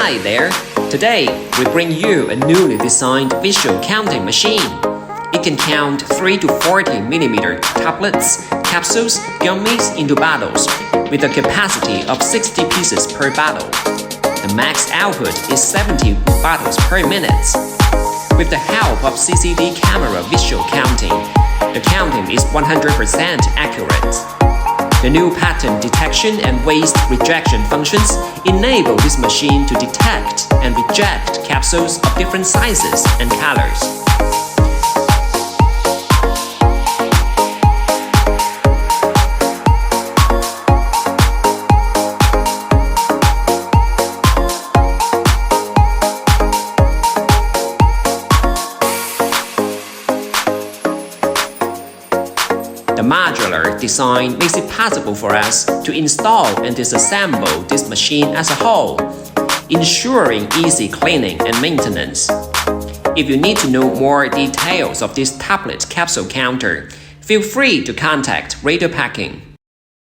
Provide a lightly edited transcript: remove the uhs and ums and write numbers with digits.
Hi there! Today, we bring you a newly designed visual counting machine. It can count 3 to 40mm tablets, capsules, gummies into bottles, with a capacity of 60 pieces per bottle. The max output is 70 bottles per minute. With the help of CCD camera visual counting, the counting is 100% accurate. The new pattern detection and waste rejection functions enable this machine to detect and reject capsules of different sizes and colors. The modular design makes it possible for us to install and disassemble this machine as a whole, ensuring easy cleaning and maintenance. If you need to know more details of this tablet capsule counter, feel free to contact Rotary Packing.